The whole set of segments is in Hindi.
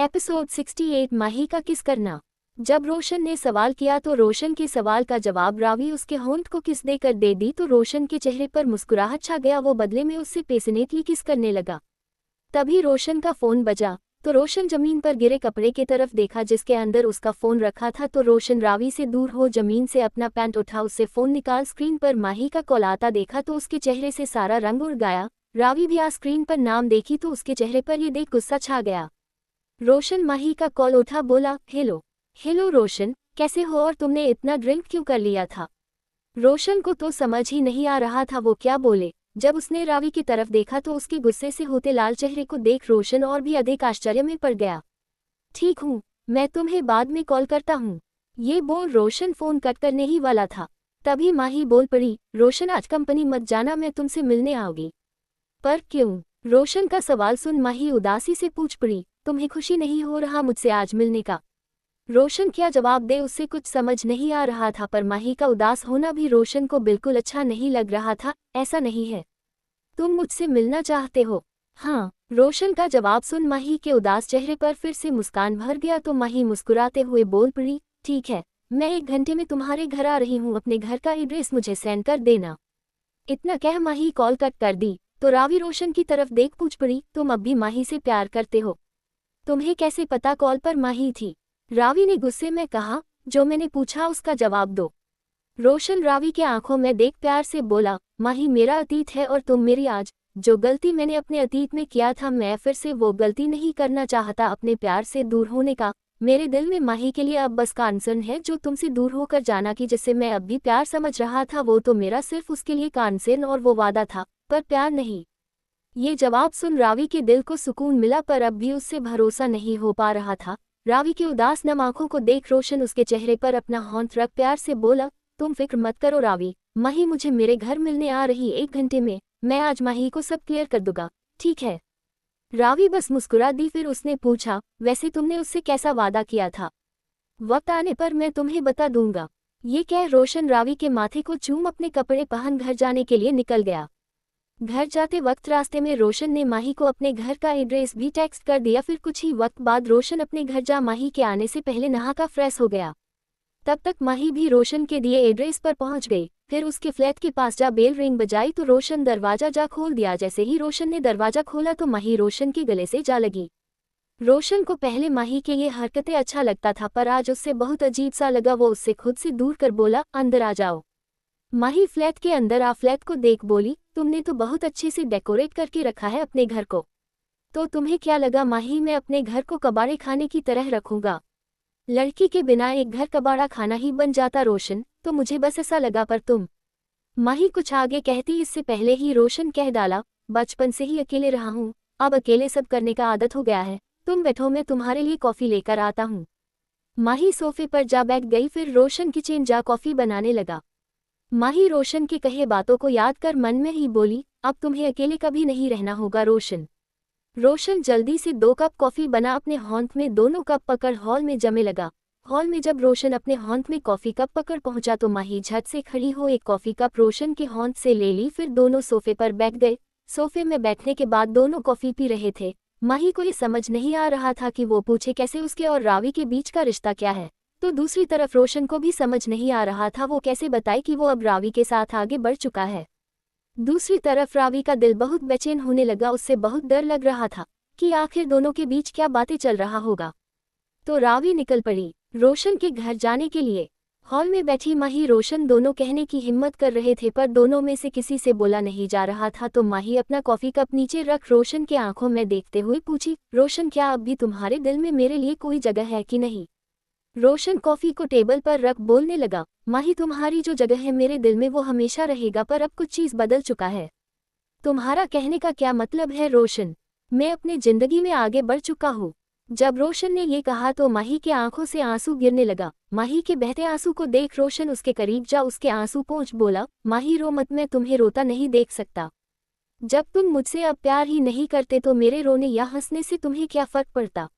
एपिसोड 68 माही का किस करना। जब रोशन ने सवाल किया तो रोशन के सवाल का जवाब रावी उसके होंठ को किस देकर दे दी तो रोशन के चेहरे पर मुस्कुराहट छा गया। वो बदले में उससे पैशनेटली किस करने लगा। तभी रोशन का फोन बजा तो रोशन जमीन पर गिरे कपड़े की तरफ देखा जिसके अंदर उसका फोन रखा था। तो रोशन रावी से दूर हो जमीन से अपना पैंट उठा उससे फोन निकाल स्क्रीन पर माही का कॉल आता देखा तो उसके चेहरे से सारा रंग उड़ गया। रावी भी आ स्क्रीन पर नाम देखी तो उसके चेहरे पर ये देख गुस्सा छा गया। रोशन माही का कॉल उठा बोला, हेलो हेलो रोशन, कैसे हो और तुमने इतना ड्रिंक क्यों कर लिया था। रोशन को तो समझ ही नहीं आ रहा था वो क्या बोले। जब उसने रावी की तरफ देखा तो उसके गुस्से से होते लाल चेहरे को देख रोशन और भी अधिक आश्चर्य में पड़ गया। ठीक हूँ, मैं तुम्हें बाद में कॉल करता हूँ। ये बोल रोशन फोन कट करने ही वाला था। तभी माही बोल पड़ी, रोशन आज कंपनी मत जाना, मैं तुमसे मिलने आऊंगी। पर क्यों? रोशन का सवाल सुन माही उदासी से पूछ पड़ी, तुम्हें खुशी नहीं हो रहा मुझसे आज मिलने का। रोशन क्या जवाब दे उससे कुछ समझ नहीं आ रहा था पर माही का उदास होना भी रोशन को बिल्कुल अच्छा नहीं लग रहा था। ऐसा नहीं है, तुम मुझसे मिलना चाहते हो? हाँ। रोशन का जवाब सुन माही के उदास चेहरे पर फिर से मुस्कान भर गया तो माही मुस्कुराते हुए बोल पड़ी, ठीक है, मैं 1 घंटे में तुम्हारे घर आ रही हूँ, अपने घर का एड्रेस मुझे सेंड कर देना। इतना कह माही कॉल कट कर दी तो रावी रोशन की तरफ देख पूछ पड़ी, तुम अब भी माही से प्यार करते हो? तुम्हें कैसे पता कॉल पर माही थी? रावी ने गुस्से में कहा, जो मैंने पूछा उसका जवाब दो। रोशन रावी के आंखों में देख प्यार से बोला, माही मेरा अतीत है और तुम मेरी आज। जो गलती मैंने अपने अतीत में किया था मैं फिर से वो गलती नहीं करना चाहता अपने प्यार से दूर होने का। मेरे दिल में माही के लिए अब बस कंसर्न है जो तुमसे दूर होकर जाना की जिससे मैं अब भी प्यार समझ रहा था वो तो मेरा सिर्फ उसके लिए कंसर्न और वो वादा था, पर प्यार नहीं। ये जवाब सुन रावी के दिल को सुकून मिला पर अब भी उससे भरोसा नहीं हो पा रहा था। रावी की उदास नम आंखों को देख रोशन उसके चेहरे पर अपना हाथ रख प्यार से बोला, तुम फिक्र मत करो रावी, माही मुझे मेरे घर मिलने आ रही 1 घंटे में, मैं आज माही को सब क्लियर कर दूंगा, ठीक है? रावी बस मुस्कुरा दी। फिर उसने पूछा, वैसे तुमने उससे कैसा वादा किया था? वक्त आने पर मैं तुम्हें बता दूंगा। ये कह रोशन रावी के माथे को चूम अपने कपड़े पहन घर जाने के लिए निकल गया। घर जाते वक्त रास्ते में रोशन ने माही को अपने घर का एड्रेस भी टेक्स्ट कर दिया। फिर कुछ ही वक्त बाद रोशन अपने घर जा माही के आने से पहले नहा का फ्रेश हो गया। तब तक माही भी रोशन के दिए एड्रेस पर पहुंच गई। फिर उसके फ्लैट के पास जा बेल रिंग बजाई तो रोशन दरवाजा जा खोल दिया। जैसे ही रोशन ने दरवाजा खोला तो माही रोशन के गले से जा लगी। रोशन को पहले माही के ये हरकतें अच्छा लगता था पर आज उससे बहुत अजीब सा लगा। वो उससे खुद से दूर कर बोला, अंदर आ जाओ। माही फ्लैट के अंदर आ फ्लैट को देख बोली, तुमने तो बहुत अच्छे से डेकोरेट करके रखा है अपने घर को। तो तुम्हें क्या लगा माही मैं अपने घर को कबाड़े खाने की तरह रखूंगा? लड़की के बिना एक घर कबाड़ा खाना ही बन जाता रोशन, तो मुझे बस ऐसा लगा पर तुम। माही कुछ आगे कहती इससे पहले ही रोशन कह डाला, बचपन से ही अकेले रहा हूँ, अब अकेले सब करने का आदत हो गया है, तुम बैठो मैं तुम्हारे लिए कॉफी लेकर आता हूँ। माही सोफे पर जा बैठ गई। फिर रोशन किचन जा कॉफी बनाने लगा। माही रोशन के कहे बातों को याद कर मन में ही बोली, अब तुम्हें अकेले कभी नहीं रहना होगा रोशन। रोशन जल्दी से 2 कप कॉफी बना अपने हाथ में दोनों कप पकड़ हॉल में जमे लगा। हॉल में जब रोशन अपने हाथ में कॉफी कप पकड़ पहुंचा तो माही झट से खड़ी हो एक कॉफी कप रोशन के हाथ से ले ली। फिर दोनों सोफे पर बैठ गए। सोफे में बैठने के बाद दोनों कॉफी पी रहे थे। माही को ये समझ नहीं आ रहा था कि वो पूछे कैसे उसके और रावी के बीच का रिश्ता क्या है, तो दूसरी तरफ रोशन को भी समझ नहीं आ रहा था वो कैसे बताए कि वो अब रावी के साथ आगे बढ़ चुका है। दूसरी तरफ रावी का दिल बहुत बेचैन होने लगा। उससे बहुत डर लग रहा था कि आखिर दोनों के बीच क्या बातें चल रहा होगा। तो रावी निकल पड़ी रोशन के घर जाने के लिए। हॉल में बैठी माही रोशन दोनों कहने की हिम्मत कर रहे थे पर दोनों में से किसी से बोला नहीं जा रहा था। तो माही अपना कॉफी कप नीचे रख रोशन के आंखों में देखते हुए पूछी, रोशन क्या अब भी तुम्हारे दिल में मेरे लिए कोई जगह है कि नहीं? रोशन कॉफी को टेबल पर रख बोलने लगा, माही तुम्हारी जो जगह है मेरे दिल में वो हमेशा रहेगा पर अब कुछ चीज बदल चुका है। तुम्हारा कहने का क्या मतलब है रोशन? मैं अपने जिंदगी में आगे बढ़ चुका हूँ। जब रोशन ने ये कहा तो माही के आंखों से आंसू गिरने लगा। माही के बहते आंसू को देख रोशन उसके करीब जा उसके आंसू पोंछ बोला, माही रो मत, मैं तुम्हें रोता नहीं देख सकता। जब तुम मुझसे अब प्यार ही नहीं करते तो मेरे रोने या हंसने से तुम्हें क्या फर्क पड़ता?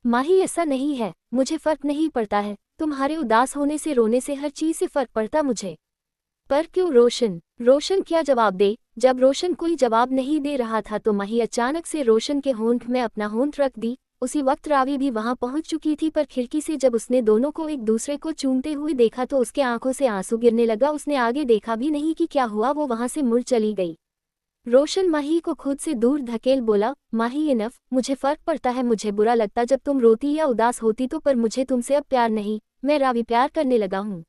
माही ऐसा नहीं है, मुझे फर्क नहीं पड़ता है, तुम्हारे उदास होने से रोने से हर चीज से फर्क पड़ता मुझे। पर क्यों रोशन? रोशन क्या जवाब दे? जब रोशन कोई जवाब नहीं दे रहा था तो माही अचानक से रोशन के होंठ में अपना होंठ रख दी उसी वक्त रावी भी वहां पहुंच चुकी थी, पर खिड़की से जब उसने दोनों को एक दूसरे को चूमते हुए देखा तो उसके आंखों से आंसू गिरने लगा। उसने आगे देखा भी नहीं कि क्या हुआ, वो वहां से मुड़ चली गई। रोशन माही को खुद से दूर धकेल बोला, माही इनफ, मुझे फर्क पड़ता है, मुझे बुरा लगता जब तुम रोती या उदास होती तो, पर मुझे तुमसे अब प्यार नहीं, मैं रावी प्यार करने लगा हूँ।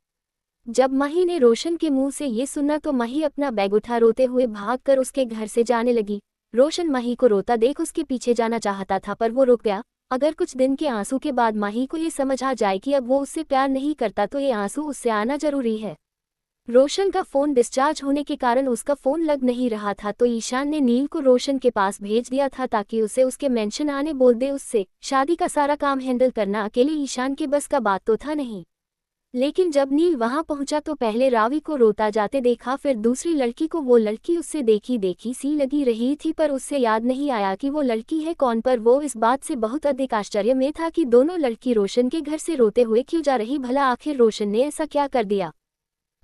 जब माही ने रोशन के मुंह से ये सुना तो माही अपना बैग उठा रोते हुए भागकर उसके घर से जाने लगी। रोशन माही को रोता देख उसके पीछे जाना चाहता था, पर वो रुक गया। अगर कुछ दिन के आंसू के बाद माही को ये समझ आ जाए कि अब वो उससे प्यार नहीं करता तो ये आंसू उससे आना जरूरी है। रोशन का फोन डिस्चार्ज होने के कारण उसका फोन लग नहीं रहा था, तो ईशान ने नील को रोशन के पास भेज दिया था ताकि उसे उसके मेंशन आने बोल दे। उससे शादी का सारा काम हैंडल करना अकेले ईशान के बस का बात तो था नहीं। लेकिन जब नील वहां पहुंचा तो पहले रावी को रोता जाते देखा, फिर दूसरी लड़की को। वो लड़की उससे देखी देखी सी लगी रही थी, पर उससे याद नहीं आया कि वो लड़की है कौन। पर वो इस बात से बहुत अधिक आश्चर्य में था कि दोनों लड़की रोशन के घर से रोते हुए क्यों जा रही, भला आखिर रोशन ने ऐसा क्या कर दिया।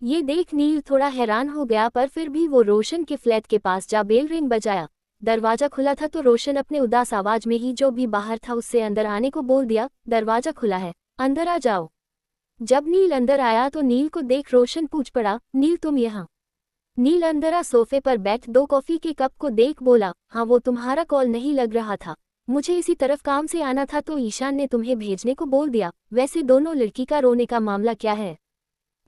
ये देख नील थोड़ा हैरान हो गया, पर फिर भी वो रोशन के फ्लैट के पास जा बेल रिंग बजाया। दरवाजा खुला था तो रोशन अपने उदास आवाज में ही जो भी बाहर था उससे अंदर आने को बोल दिया, दरवाजा खुला है, अंदर आ जाओ। जब नील अंदर आया तो नील को देख रोशन पूछ पड़ा, नील तुम यहाँ। नील अंदर आ सोफे पर बैठ दो कॉफी के कप को देख बोला, हाँ वो तुम्हारा कॉल नहीं लग रहा था, मुझे इसी तरफ काम से आना था तो ईशान ने तुम्हें भेजने को बोल दिया। वैसे दोनों लड़की का रोने का मामला क्या है?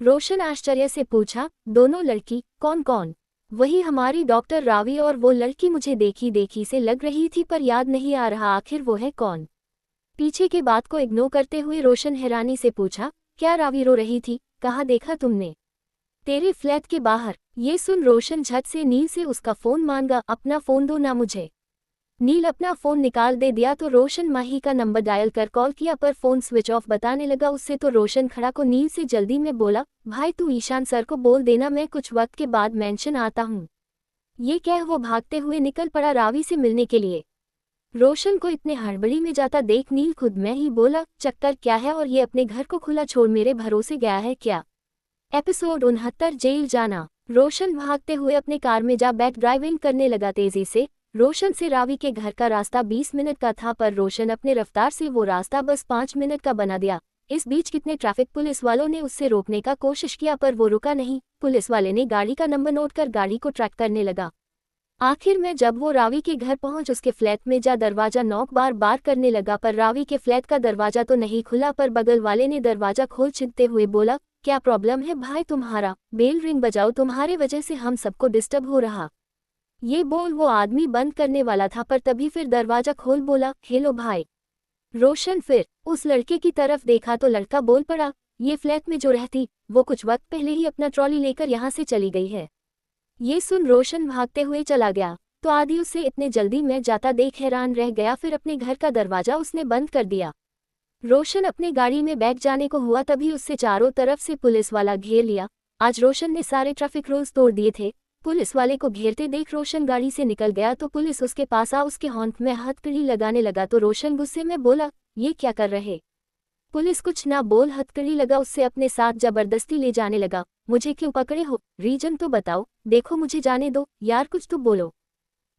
रोशन आश्चर्य से पूछा, दोनों लड़की? कौन कौन? वही हमारी डॉक्टर रावी, और वो लड़की मुझे देखी देखी से लग रही थी पर याद नहीं आ रहा आखिर वो है कौन। पीछे के बात को इग्नोर करते हुए रोशन हैरानी से पूछा, क्या रावी रो रही थी? कहाँ देखा तुमने? तेरे फ्लैट के बाहर। ये सुन रोशन झट से नील से उसका फोन मांगा, अपना फोन दो ना मुझे। नील अपना फोन निकाल दे दिया तो रोशन माही का नंबर डायल कर कॉल किया, पर फोन स्विच ऑफ बताने लगा उससे। तो रोशन खड़ा को नील से जल्दी में बोला, भाई तू ईशान सर को बोल देना मैं कुछ वक्त के बाद मेंशन आता हूँ। ये कह वो भागते हुए निकल पड़ा रावी से मिलने के लिए। रोशन को इतने हड़बड़ी में जाता देख नील खुद में ही बोला, चक्कर क्या है, और ये अपने घर को खुला छोड़ मेरे भरोसे गया है क्या? एपिसोड 69 जेल जाना। रोशन भागते हुए अपने कार में जा बैठ ड्राइविंग करने लगा तेजी से। रोशन से रावी के घर का रास्ता 20 मिनट का था, पर रोशन अपने रफ्तार से वो रास्ता बस 5 मिनट का बना दिया। इस बीच कितने ट्रैफिक पुलिस वालों ने उससे रोकने का कोशिश किया, पर वो रुका नहीं। पुलिस वाले ने गाड़ी का नंबर नोट कर गाड़ी को ट्रैक करने लगा। आखिर में जब वो रावी के घर पहुंच उसके फ्लैट में जा दरवाजा नॉक बार बार करने लगा, पर रावी के फ्लैट का दरवाजा तो नहीं खुला। पर बगल वाले ने दरवाजा खोल चिंते हुए बोला, क्या प्रॉब्लम है भाई तुम्हारा? बेल रिंग बजाओ, तुम्हारे वजह से हम सबको डिस्टर्ब हो रहा। ये बोल वो आदमी बंद करने वाला था, पर तभी फिर दरवाजा खोल बोला, हेलो भाई। रोशन फिर उस लड़के की तरफ देखा तो लड़का बोल पड़ा, ये फ्लैट में जो रहती वो कुछ वक्त पहले ही अपना ट्रॉली लेकर यहाँ से चली गई है। ये सुन रोशन भागते हुए चला गया तो आदि उससे इतने जल्दी में जाता देख हैरान रह गया। फिर अपने घर का दरवाजा उसने बंद कर दिया। रोशन अपने गाड़ी में बैठ जाने को हुआ तभी उससे चारों तरफ से पुलिस वाला घेर लिया। आज रोशन ने सारे ट्रैफिक रूल्स तोड़ दिए थे। पुलिस वाले को घेरते देख रोशन गाड़ी से निकल गया तो पुलिस उसके पास आ उसके हॉन्ट में हथकड़ी लगाने लगा। तो रोशन गुस्से में बोला, ये क्या कर रहे? पुलिस कुछ ना बोल हथकड़ी लगा उससे अपने साथ जबरदस्ती ले जाने लगा। मुझे क्यों पकड़े हो? रीजन तो बताओ। देखो मुझे जाने दो यार, कुछ तो बोलो।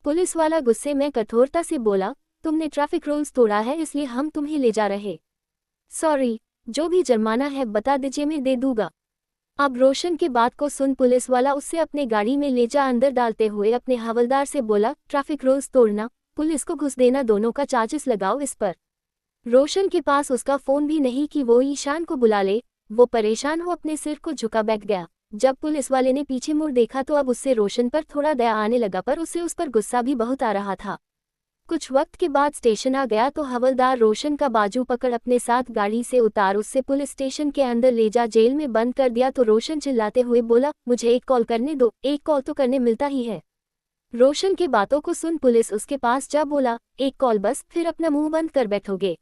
पुलिस वाला गुस्से में कठोरता से बोला, तुमने ट्रैफिक रूल्स तोड़ा है इसलिए हम तुम्हें ले जा रहे। सॉरी, जो भी जुर्माना है बता दीजिए मैं दे दूंगा। अब रोशन के बात को सुन पुलिस वाला उससे अपने गाड़ी में ले जा अंदर डालते हुए अपने हवलदार से बोला, ट्रैफिक रूल्स तोड़ना, पुलिस को घुस देना, दोनों का चार्जेस लगाओ इस पर। रोशन के पास उसका फोन भी नहीं कि वो ईशान को बुला ले। वो परेशान हो अपने सिर को झुका बैठ गया। जब पुलिस वाले ने पीछे मुड़ देखा तो अब उससे रोशन पर थोड़ा दया आने लगा, पर उसे उस पर गुस्सा भी बहुत आ रहा था। कुछ वक्त के बाद स्टेशन आ गया तो हवलदार रोशन का बाजू पकड़ अपने साथ गाड़ी से उतार उससे पुलिस स्टेशन के अंदर ले जा जेल में बंद कर दिया। तो रोशन चिल्लाते हुए बोला, मुझे एक कॉल करने दो, एक कॉल तो करने मिलता ही है। रोशन के बातों को सुन पुलिस उसके पास जा बोला, एक कॉल बस, फिर अपना मुंह बंद कर बैठोगे?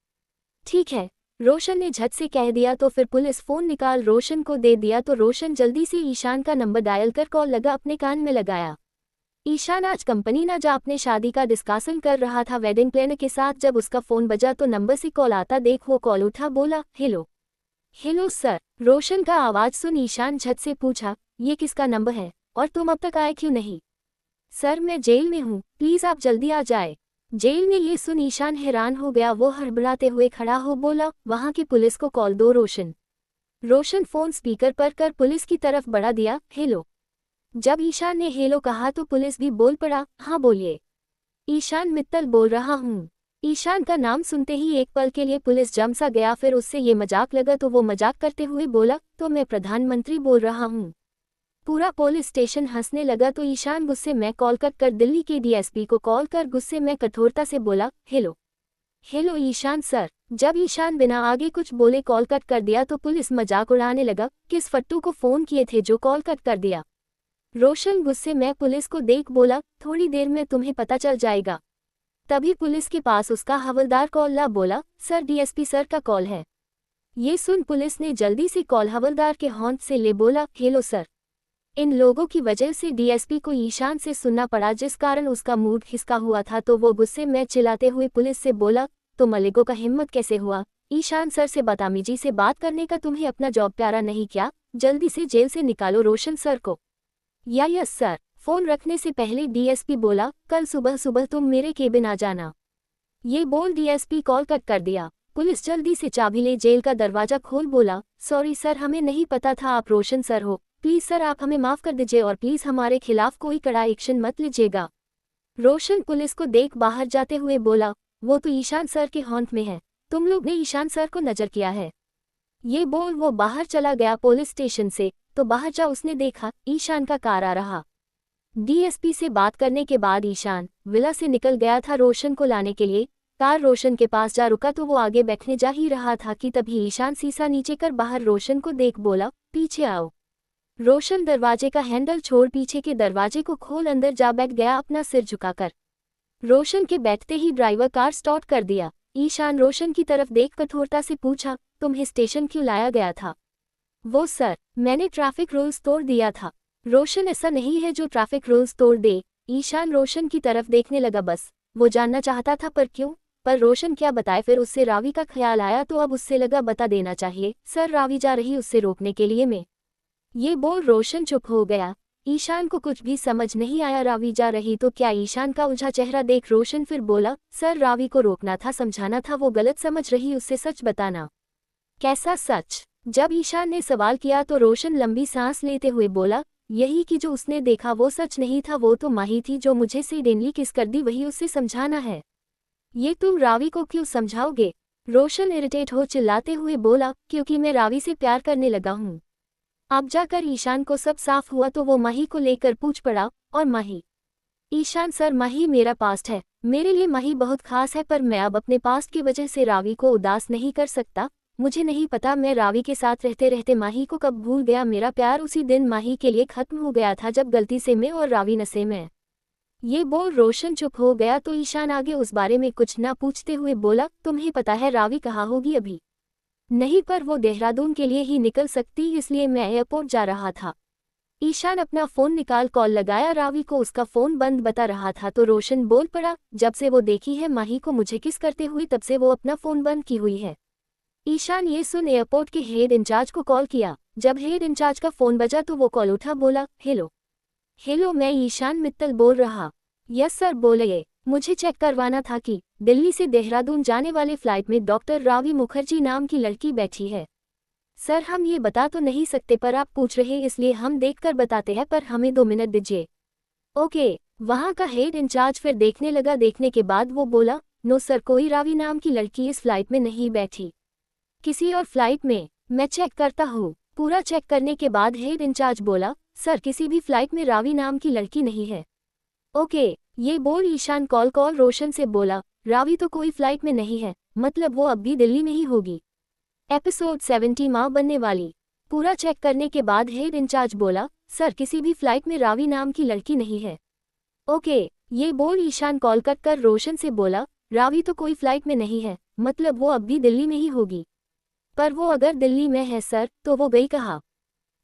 ठीक है, रोशन ने झट से कह दिया। तो फिर पुलिस फोन निकाल रोशन को दे दिया तो रोशन जल्दी से ईशान का नंबर डायल कर कॉल लगा अपने कान में लगाया। ईशान आज कंपनी ना जा अपने शादी का डिस्कशन कर रहा था वेडिंग प्लानर के साथ। जब उसका फोन बजा तो नंबर से कॉल आता देख वो कॉल उठा, बोला, हेलो। Hello sir. रोशन का आवाज सुन ईशान झट से पूछा, ये किसका नंबर है और तुम अब तक आए क्यों नहीं? सर मैं जेल में हूँ, प्लीज आप जल्दी आ जाए। जेल में ये सुन ईशान हैरान हो गया। वो हड़बड़ाते हुए खड़ा हो बोला, वहां की पुलिस को कॉल दो। रोशन फोन स्पीकर पर कर पुलिस की तरफ बढ़ा दिया। हेलो। जब ईशान ने हेलो कहा तो पुलिस भी बोल पड़ा, हाँ बोलिए। ईशान मित्तल बोल रहा हूँ। ईशान का नाम सुनते ही एक पल के लिए पुलिस जम सा गया, फिर उससे ये मजाक लगा तो वो मजाक करते हुए बोला, तो मैं प्रधानमंत्री बोल रहा हूँ। पूरा पुलिस स्टेशन हंसने लगा तो ईशान गुस्से में कॉल कट कर दिल्ली के डीएसपी को कॉल कर गुस्से में कठोरता से बोला, हेलो। Hello Ishan sir. जब ईशान बिना आगे कुछ बोले कॉल कट कर दिया तो पुलिस मजाक उड़ाने लगा, किस फट्टू को फोन किए थे जो कॉल कट कर दिया। रोशन गुस्से में पुलिस को देख बोला, थोड़ी देर में तुम्हें पता चल जाएगा। तभी पुलिस के पास उसका हवलदार कॉल ला बोला, सर डीएसपी सर का कॉल है। ये सुन पुलिस ने जल्दी से कॉल हवलदार के हॉन्ट से ले बोला, हेलो सर। इन लोगों की वजह से डीएसपी को ईशान से सुनना पड़ा, जिस कारण उसका मूड खिसका हुआ था, तो वो गुस्से में चिल्लाते हुए पुलिस से बोला, तो मलिकों का हिम्मत कैसे हुआ ईशान सर से बदतमीजी से बात करने का? तुम्हें अपना जॉब प्यारा नहीं क्या? जल्दी से जेल से निकालो रोशन सर को। या यस सर। फोन रखने से पहले डीएसपी बोला, कल सुबह सुबह तुम मेरे केबिन आ जाना। ये बोल डीएसपी कॉल कट कर दिया। पुलिस जल्दी से चाबी ले जेल का दरवाजा खोल बोला, सॉरी सर, हमें नहीं पता था आप रोशन सर हो। प्लीज सर आप हमें माफ कर दीजिए और प्लीज हमारे खिलाफ कोई कड़ा एक्शन मत लीजिएगा। रोशन पुलिस को देख बाहर जाते हुए बोला, वो तो ईशान सर के हॉन्ट में है, तुम लोग ने ईशान सर को नजर किया है। ये बोल वो बाहर चला गया पुलिस स्टेशन से। तो बाहर जा उसने देखा ईशान का कार आ रहा। डीएसपी से बात करने के बाद ईशान विला से निकल गया था रोशन को लाने के लिए। कार रोशन के पास जा रुका तो वो आगे बैठने जा ही रहा था कि तभी ईशान शीशा नीचे कर बाहर रोशन को देख बोला, पीछे आओ। रोशन दरवाजे का हैंडल छोड़ पीछे के दरवाजे को खोल अंदर जा बैठ गया अपना सिर झुकाकर। रोशन के बैठते ही ड्राइवर कार स्टार्ट कर दिया। ईशान रोशन की तरफ देख कठोरता से पूछा, तुम्हें स्टेशन क्यों लाया गया था? वो सर, मैंने ट्रैफिक रूल्स तोड़ दिया था। रोशन ऐसा नहीं है जो ट्रैफिक रूल्स तोड़ दे। ईशान रोशन की तरफ देखने लगा, बस वो जानना चाहता था पर क्यों। पर रोशन क्या बताए। फिर उससे रावी का ख्याल आया तो अब उससे लगा बता देना चाहिए। सर रावी जा रही उससे रोकने के लिए मैं। ये बोल रोशन चुप हो गया। ईशान को कुछ भी समझ नहीं आया। रावी जा रही तो क्या? ईशान का उलझा चेहरा देख रोशन फिर बोला, सर रावी को रोकना था, समझाना था, वो गलत समझ रही, उससे सच बताना। कैसा सच? जब ईशान ने सवाल किया तो रोशन लंबी सांस लेते हुए बोला, यही कि जो उसने देखा वो सच नहीं था, वो तो माही थी जो मुझे सीडेनली किस कर दी, वही उससे समझाना है। ये तुम रावी को क्यों समझाओगे? रोशन इरिटेट हो चिल्लाते हुए बोला, क्योंकि मैं रावी से प्यार करने लगा हूँ। अब जाकर ईशान को सब साफ हुआ तो वो माही को लेकर पूछ पड़ा, और माही? ईशान सर माही मेरा पास्ट है, मेरे लिए माही बहुत खास है, पर मैं अब अपने पास्ट की वजह से रावी को उदास नहीं कर सकता। मुझे नहीं पता मैं रावी के साथ रहते रहते माही को कब भूल गया। मेरा प्यार उसी दिन माही के लिए खत्म हो गया था जब गलती से मैं और रावी नशे में। ये बोल रोशन चुप हो गया तो ईशान आगे उस बारे में कुछ न पूछते हुए बोला, तुम्हें पता है रावी कहाँ होगी अभी? नहीं, पर वो देहरादून के लिए ही निकल सकती, इसलिए मैं एयरपोर्ट जा रहा था। ईशान अपना फोन निकाल कॉल लगाया। रावी को उसका फोन बंद बता रहा था तो रोशन बोल पड़ा, जब से वो देखी है माही को मुझे किस करते हुए तब से वो अपना फोन बंद की हुई है। ईशान ये सुन एयरपोर्ट के हेड इंचार्ज को कॉल किया। जब हेड इंचार्ज का फोन बजा तो वो कॉल उठा, बोला, हेलो। हेलो, मैं ईशान मित्तल बोल रहा। यस सर बोलिए। मुझे चेक करवाना था कि दिल्ली से देहरादून जाने वाले फ्लाइट में डॉक्टर रावी मुखर्जी नाम की लड़की बैठी है। सर हम ये बता तो नहीं सकते, पर आप पूछ रहे इसलिए हम देखकर बताते हैं, पर हमें 2 मिनट दीजिए। ओके। वहाँ का हेड इंचार्ज फिर देखने लगा। देखने के बाद वो बोला, नो सर, कोई रावी नाम की लड़की इस फ्लाइट में नहीं बैठी, किसी और फ्लाइट में। मैं चेक करता हूँ। पूरा चेक करने के बाद हेड इंचार्ज बोला, सर किसी भी फ्लाइट में रावी नाम की लड़की नहीं है। ओके। ये बोल ईशान कॉल रोशन से बोला, रावी तो कोई फ्लाइट में नहीं है, मतलब वो अब भी दिल्ली में ही होगी। एपिसोड 70 माँ बनने वाली। पूरा चेक करने के बाद हेड इंचार्ज बोला, सर किसी भी फ्लाइट में रावी नाम की लड़की नहीं है। ओके। ये बोल ईशान कॉल कट कर रोशन से बोला, रावी तो कोई फ्लाइट में नहीं है, मतलब वो अब भी दिल्ली में ही होगी। पर वो अगर दिल्ली में है सर, तो वो गई कहाँ?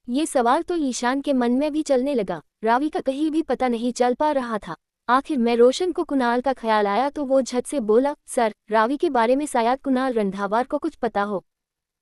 ये सवाल तो ईशान के मन में भी चलने लगा। रावी का कहीं भी पता नहीं चल पा रहा था। आखिर में रोशन को कुणाल का ख्याल आया तो वो झट से बोला, सर रावी के बारे में शायद कुणाल रंधावा को कुछ पता हो।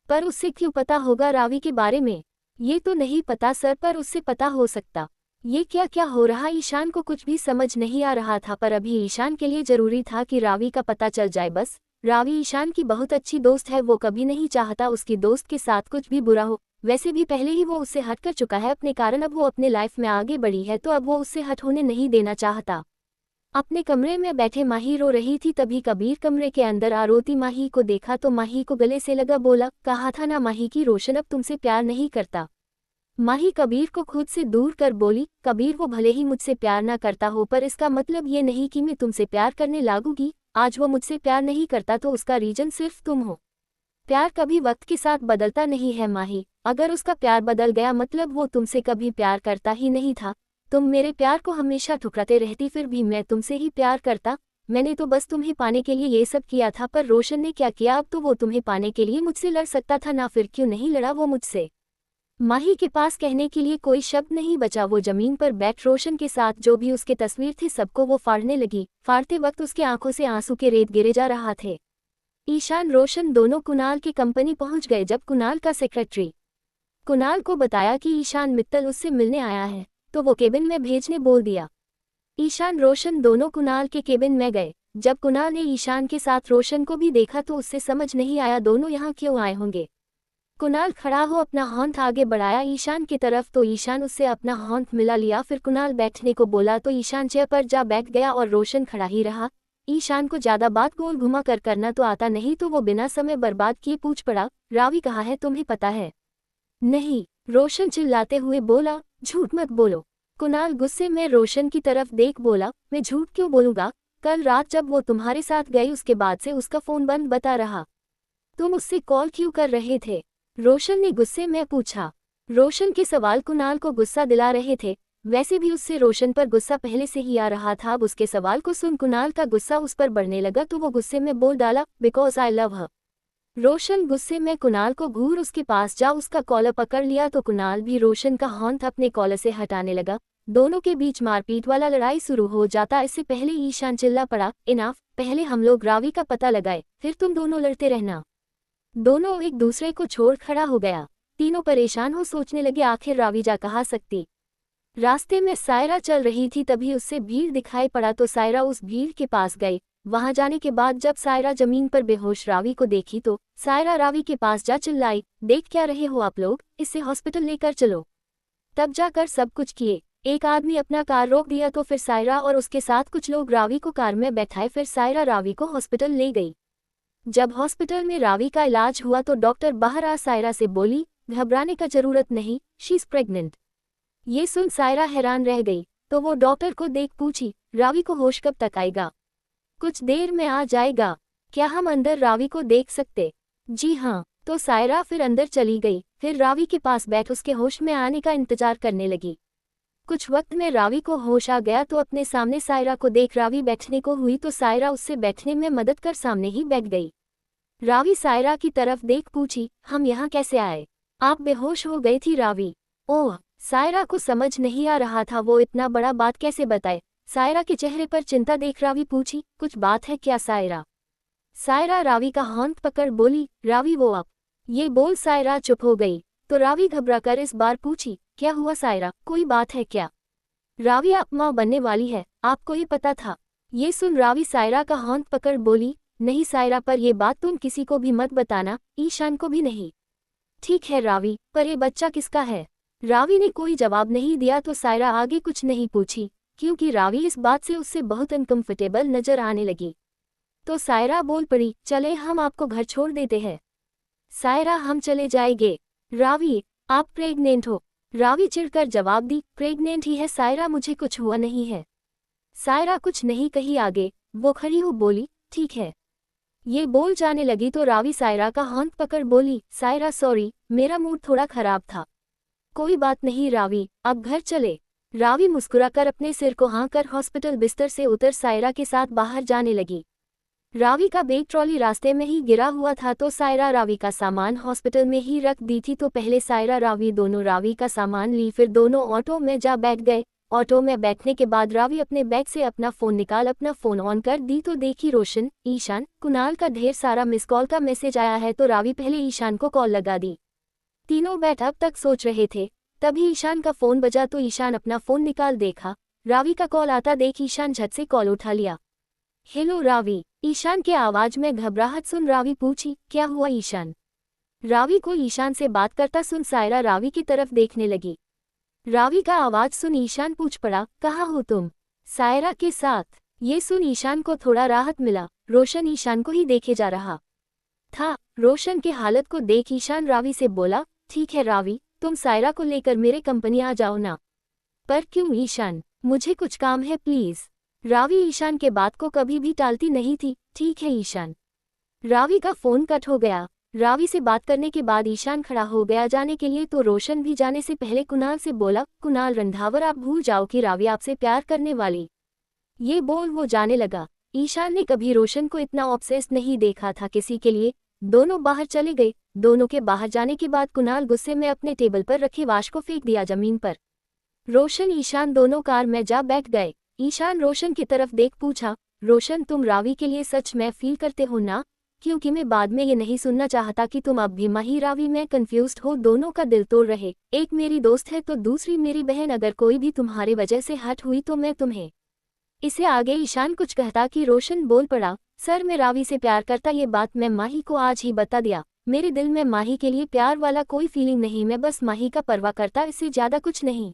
पर उससे क्यों पता होगा रावी के बारे में? ये तो नहीं पता सर, पर उससे पता हो सकता। ये क्या क्या हो रहा? ईशान को कुछ भी समझ नहीं आ रहा था, पर अभी ईशान के लिए जरूरी था कि रावी का पता चल जाए बस। रावी ईशान की बहुत अच्छी दोस्त है, वो कभी नहीं चाहता उसकी दोस्त के साथ कुछ भी बुरा हो। वैसे भी पहले ही वो उससे हट कर चुका है अपने कारण, अब वो अपने लाइफ में आगे बढ़ी है तो अब वो उससे हट होने नहीं देना चाहता। अपने कमरे में बैठे माही रो रही थी, तभी कबीर कमरे के अंदर आ रोती माही को देखा तो माही को गले से लगा, बोला, कहा था ना माही की रोशन अब तुमसे प्यार नहीं करता। माही कबीर को खुद से दूर कर बोली, कबीर वो भले ही मुझसे प्यार ना करता हो पर इसका मतलब ये नहीं कि मैं तुमसे प्यार करने लागूंगी। आज वो मुझसे प्यार नहीं करता तो उसका रीजन सिर्फ तुम हो। प्यार कभी वक्त के साथ बदलता नहीं है माही, अगर उसका प्यार बदल गया मतलब वो तुमसे कभी प्यार करता ही नहीं था। तुम मेरे प्यार को हमेशा ठुकराते रहती, फिर भी मैं तुमसे ही प्यार करता। मैंने तो बस तुम्हें पाने के लिए ये सब किया था, पर रोशन ने क्या किया? अब तो वो तुम्हें पाने के लिए मुझसे लड़ सकता था ना, फिर क्यों नहीं लड़ा वो मुझसे? माही के पास कहने के लिए कोई शब्द नहीं बचा। वो जमीन पर बैठ रोशन के साथ जो भी उसके तस्वीर थे सबको वो फाड़ने लगी। फाड़ते वक्त उसके आंखों से आंसू के रेत गिरे जा रहा थे। ईशान रोशन दोनों कुणाल की कंपनी पहुंच गए। जब कुणाल का सेक्रेटरी कुणाल को बताया कि ईशान मित्तल उससे मिलने आया है तो वो केबिन में भेजने बोल दिया। ईशान रोशन दोनों कुणाल के केबिन में गए। जब कुणाल ने ईशान के साथ रोशन को भी देखा तो उससे समझ नहीं आया दोनों यहाँ क्यों आए होंगे। कुणाल खड़ा हो अपना हाथ आगे बढ़ाया ईशान की तरफ तो ईशान उससे अपना हाथ मिला लिया। फिर कुणाल बैठने को बोला तो ईशान चेयर पर जा बैठ गया और रोशन खड़ा ही रहा। ईशान को ज्यादा बात गोल घुमा कर करना तो आता नहीं तो वो बिना समय बर्बाद किए पूछ पड़ा, रावी कहाँ है, तुम्हें पता है? नहीं, रोशन चिल्लाते हुए बोला, झूठ मत बोलो। कुणाल गुस्से में रोशन की तरफ देख बोला, मैं झूठ क्यों बोलूंगा? कल रात जब वो तुम्हारे साथ गई उसके बाद से उसका फोन बंद बता रहा। तुम उससे कॉल क्यों कर रहे थे? रोशन ने गुस्से में पूछा। रोशन के सवाल कुणाल को गुस्सा दिला रहे थे। वैसे भी उससे रोशन पर गुस्सा पहले से ही आ रहा था। अब उसके सवाल को सुन कुणाल का गुस्सा उस पर बढ़ने लगा तो वो गुस्से में बोल डाला, बिकॉज आई लव हर। रोशन गुस्से में कुणाल को घूर उसके पास जा उसका कॉलर पकड़ लिया तो कुणाल भी रोशन का हाथ अपने कॉलर से हटाने लगा। दोनों के बीच मारपीट वाला लड़ाई शुरू हो जाता। इससे पहले ईशान चिल्ला पड़ा, इनाफ, पहले हम लोग रावी का पता लगाए फिर तुम दोनों लड़ते रहना। दोनों एक दूसरे को छोड़ खड़ा हो गया। तीनों परेशान हो सोचने लगे आखिर रावी जा कहाँ सकती। रास्ते में सायरा चल रही थी तभी उससे भीड़ दिखाई पड़ा तो सायरा उस भीड़ के पास गई। वहां जाने के बाद जब सायरा जमीन पर बेहोश रावी को देखी तो सायरा रावी के पास जा चिल्लाई, देख क्या रहे हो आप लोग, इससे हॉस्पिटल लेकर चलो। तब जाकर सब कुछ किए। एक आदमी अपना कार रोक दिया तो फिर सायरा और उसके साथ कुछ लोग रावी को कार में बैठाए। फिर सायरा रावी को हॉस्पिटल ले गई। जब हॉस्पिटल में रावी का इलाज हुआ तो डॉक्टर बाहर आ सायरा से बोली, घबराने का जरूरत नहीं, शी इज प्रेग्नेंट। ये सुन सायरा हैरान रह गई तो वो डॉक्टर को देख पूछी, रावी को होश कब तक आएगा? कुछ देर में आ जाएगा। क्या हम अंदर रावी को देख सकते? जी हाँ। तो सायरा फिर अंदर चली गई। फिर रावी के पास बैठ उसके होश में आने का इंतजार करने लगी। कुछ वक्त में रावी को होश आ गया तो अपने सामने सायरा को देख रावी बैठने को हुई तो सायरा उससे बैठने में मदद कर सामने ही बैठ गई। रावी सायरा की तरफ देख पूछी, हम यहाँ कैसे आए? आप बेहोश हो गई थी रावी। ओह, सायरा को समझ नहीं आ रहा था वो इतना बड़ा बात कैसे बताए। सायरा के चेहरे पर चिंता देख रावी पूछी, कुछ बात है क्या सायरा? सायरा रावी का हाथ पकड़ बोली, रावी वो आप। ये बोल सायरा चुप हो गई तो रावी घबराकर इस बार पूछी, क्या हुआ सायरा, कोई बात है क्या? रावी आप माँ बनने वाली है, आपको ये पता था? ये सुन रावी सायरा का हाथ पकड़ बोली, नहीं सायरा, पर ये बात तुम किसी को भी मत बताना, ईशान को भी नहीं। ठीक है रावी, पर ये बच्चा किसका है? रावी ने कोई जवाब नहीं दिया तो सायरा आगे कुछ नहीं पूछी क्योंकि रावी इस बात से उससे बहुत अनकंफर्टेबल नजर आने लगी। तो सायरा बोल पड़ी, चले हम आपको घर छोड़ देते हैं। सायरा, हम चले जाएंगे। रावी, आप प्रेग्नेंट हो? रावी चिढ़कर जवाब दी, प्रेग्नेंट ही है सायरा, मुझे कुछ हुआ नहीं है। सायरा कुछ नहीं कही आगे, वो खड़ी हो बोली, ठीक है। ये बोल जाने लगी तो रावी सायरा का हाथ पकड़ बोली, सायरा सॉरी, मेरा मूड थोड़ा खराब था। कोई बात नहीं रावी, अब घर चले। रावी मुस्कुराकर अपने सिर को हाँ कर हॉस्पिटल बिस्तर से उतर सायरा के साथ बाहर जाने लगी। रावी का बैग ट्रॉली रास्ते में ही गिरा हुआ था तो सायरा रावी का सामान हॉस्पिटल में ही रख दी थी तो पहले सायरा रावी दोनों रावी का सामान ली, फिर दोनों ऑटो में जा बैठ गए। ऑटो में बैठने के बाद रावी अपने बैग से अपना फोन निकाल अपना फोन ऑन कर दी तो देखी रोशन, ईशान, कुणाल का ढेर सारा मिस कॉल का मैसेज आया है तो रावी पहले ईशान को कॉल लगा दी। तीनों बैठ अब तक सोच रहे थे तभी ईशान का फोन बजा तो ईशान अपना फोन निकाल देखा, रावी का कॉल आता देख ईशान झट से कॉल उठा लिया। हेलो रावी, ईशान के आवाज में घबराहट सुन रावी पूछी, क्या हुआ ईशान? रावी को ईशान से बात करता सुन सायरा रावी की तरफ देखने लगी। रावी का आवाज सुन ईशान पूछ पड़ा, कहाँ हो तुम? सायरा के साथ। ये सुन ईशान को थोड़ा राहत मिला, रोशन ईशान को ही देखे जा रहा था। रोशन के हालत को देख ईशान रावी से बोला, ठीक है रावी, तुम सायरा को लेकर मेरे कंपनी आ जाओ ना। पर क्यों ईशान? मुझे कुछ काम है प्लीज। रावी ईशान के बात को कभी भी टालती नहीं थी। ठीक है ईशान। रावी का फोन कट हो गया। रावी से बात करने के बाद ईशान खड़ा हो गया जाने के लिए तो रोशन भी जाने से पहले कुणाल से बोला, कुणाल रंधावर आप भूल जाओ कि रावी आपसे प्यार करने वाली। ये बोल वो जाने लगा। ईशान ने कभी रोशन को इतना ऑब्सेस्ड नहीं देखा था किसी के लिए। दोनों बाहर चले गए। दोनों के बाहर जाने के बाद कुणाल गुस्से में अपने टेबल पर रखी वाच को फेंक दिया जमीन पर। रोशन ईशान दोनों कार में जा बैठ गए। ईशान रोशन की तरफ देख पूछा, रोशन तुम रावी के लिए सच में फील करते हो ना? क्योंकि मैं बाद में ये नहीं सुनना चाहता कि तुम अब भी माही रावी में कंफ्यूज्ड हो। दोनों का दिल तोड़ रहे, एक मेरी दोस्त है तो दूसरी मेरी बहन, अगर कोई भी तुम्हारे वजह से हट हुई तो मैं तुम्हें। इसे आगे ईशान कुछ कहता कि रोशन बोल पड़ा, सर मैं रावी से प्यार करता, ये बात मैं माही को आज ही बता दिया। मेरे दिल में माही के लिए प्यार वाला कोई फीलिंग नहीं, मैं बस माही का परवाह करता, इससे ज्यादा कुछ नहीं।